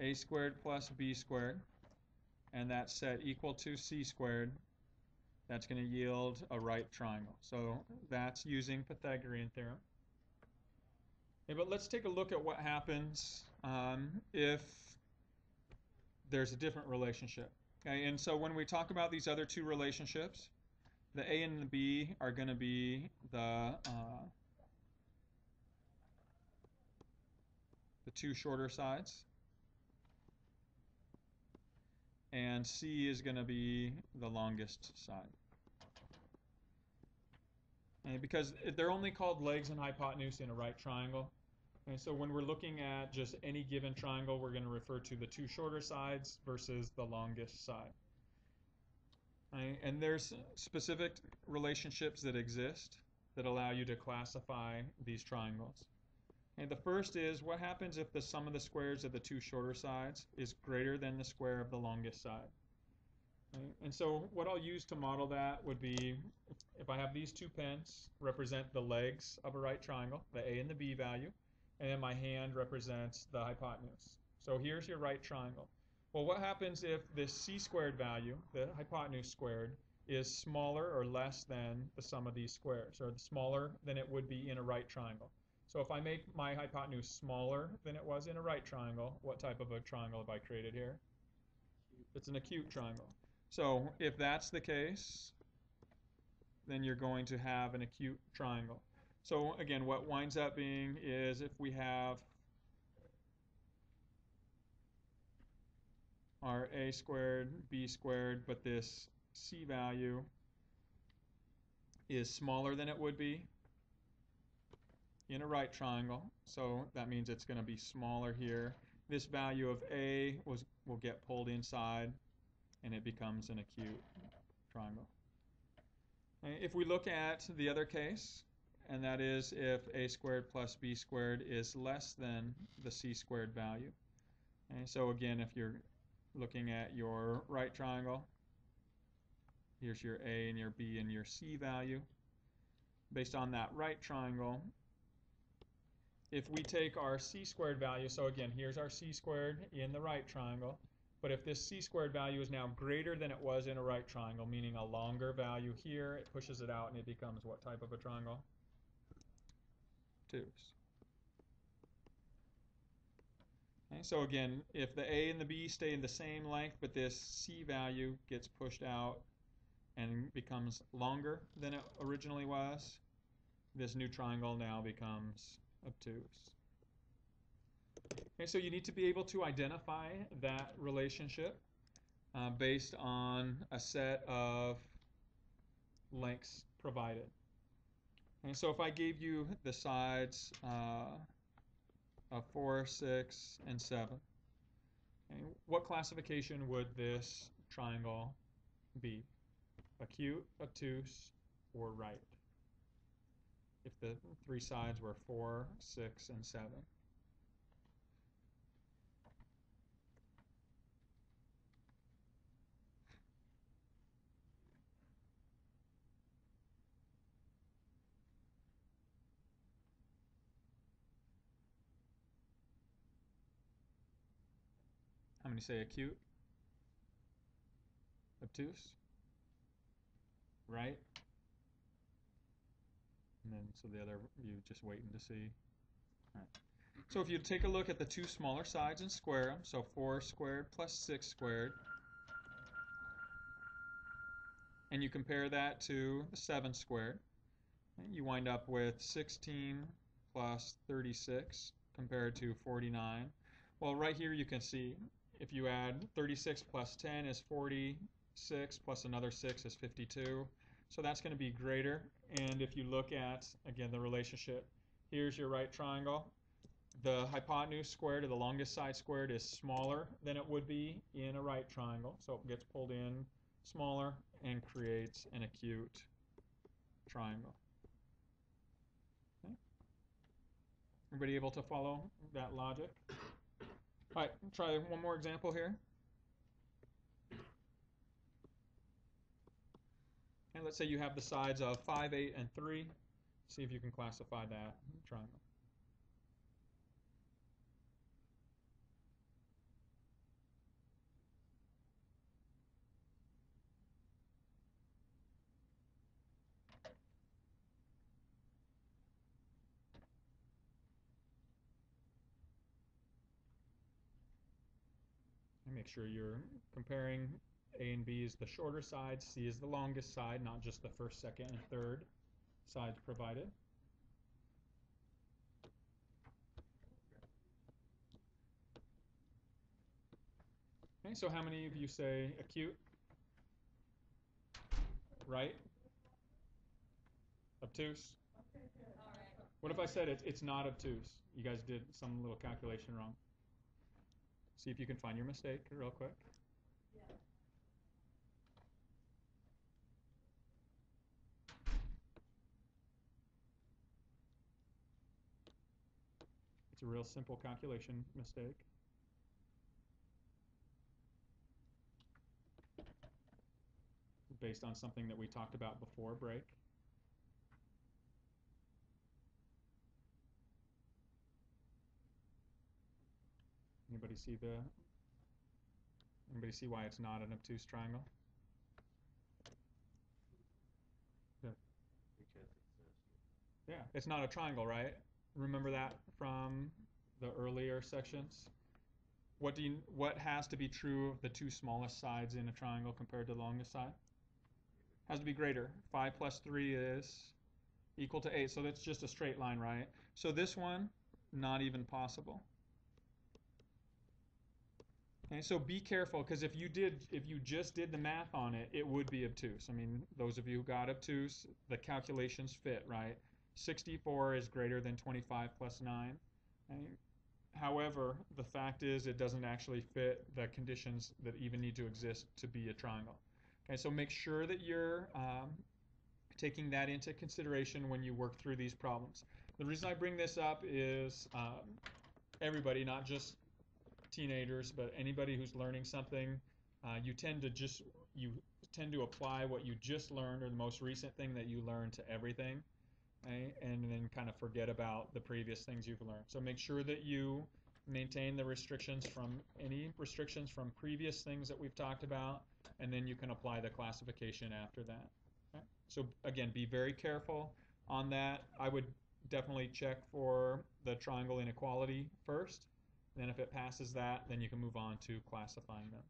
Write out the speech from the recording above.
a squared plus b squared, and that's set equal to c squared, that's going to yield a right triangle. So that's using Pythagorean theorem. Okay, but let's take a look at what happens if there's a different relationship. Okay, and so when we talk about these other two relationships, the a and the b are going to be the two shorter sides, and c is going to be the longest side. And because they're only called legs and hypotenuse in a right triangle. And so when we're looking at just any given triangle, we're going to refer to the two shorter sides versus the longest side. Right? And there's specific relationships that exist that allow you to classify these triangles. And the first is, what happens if the sum of the squares of the two shorter sides is greater than the square of the longest side? Right? And so what I'll use to model that would be, if I have these two pens represent the legs of a right triangle, the a and the b value, and then my hand represents the hypotenuse. So here's your right triangle. Well, what happens if this c squared value, the hypotenuse squared, is smaller or less than the sum of these squares, or smaller than it would be in a right triangle? So if I make my hypotenuse smaller than it was in a right triangle, what type of a triangle have I created here? It's an acute triangle. So if that's the case, then you're going to have an acute triangle. So again, what winds up being is, if we have our a squared, b squared, but this c value is smaller than it would be in a right triangle, so that means it's going to be smaller here. This value of a will get pulled inside, and it becomes an acute triangle. If we look at the other case, and that is if a squared plus b squared is less than the c squared value. And so again, if you're looking at your right triangle, here's your a and your b and your c value. Based on that right triangle, if we take our c squared value, so again, here's our c squared in the right triangle, but if this c squared value is now greater than it was in a right triangle, meaning a longer value here, it pushes it out and it becomes what type of a triangle? Obtuse. Okay, so again, if the a and the b stay in the same length, but this c value gets pushed out and becomes longer than it originally was, this new triangle now becomes obtuse. Okay, so you need to be able to identify that relationship based on a set of lengths provided. And so if I gave you the sides of 4, 6, and 7, okay, what classification would this triangle be? Acute, obtuse, or right? If the three sides were 4, 6, and 7. How many say acute? Obtuse? Right? And then, so the other, you just waiting to see. All right. So if you take a look at the two smaller sides and square them, so 4 squared plus 6 squared, and you compare that to the 7 squared, you wind up with 16 plus 36 compared to 49. Well, right here you can see, if you add 36 plus 10 is 46, plus another 6 is 52. So that's going to be greater. And if you look at, again, the relationship, here's your right triangle. The hypotenuse squared, or the longest side squared, is smaller than it would be in a right triangle. So it gets pulled in smaller and creates an acute triangle. Okay. Everybody able to follow that logic? All right, try one more example here. And let's say you have the sides of 5, 8, and 3. See if you can classify that triangle. Make sure you're comparing A and B is the shorter side, C is the longest side, not just the first, second, and third sides provided. Okay, so how many of you say acute? Right? Obtuse? What if I said it's not obtuse? You guys did some little calculation wrong. See if you can find your mistake real quick. It's a real simple calculation mistake. Based on something that we talked about before break. Anybody see why it's not an obtuse triangle? Yeah. Yeah, it's not a triangle, right? Remember that from the earlier sections? What has to be true of the two smallest sides in a triangle compared to the longest side? Has to be greater. 5 plus 3 is equal to 8, so that's just a straight line, right? So this one, not even possible. Okay, so be careful, because if you just did the math on it, it would be obtuse. I mean, those of you who got obtuse, the calculations fit, right? 64 is greater than 25 plus 9. Okay? However, the fact is it doesn't actually fit the conditions that even need to exist to be a triangle. Okay, so make sure that you're taking that into consideration when you work through these problems. The reason I bring this up is everybody, not just teenagers, but anybody who's learning something, you tend to apply what you just learned or the most recent thing that you learned to everything, right? And then kind of forget about the previous things you've learned. So make sure that you maintain the restrictions from previous things that we've talked about, and then you can apply the classification after that. Okay? So again, be very careful on that. I would definitely check for the triangle inequality first. Then if it passes that, then you can move on to classifying them.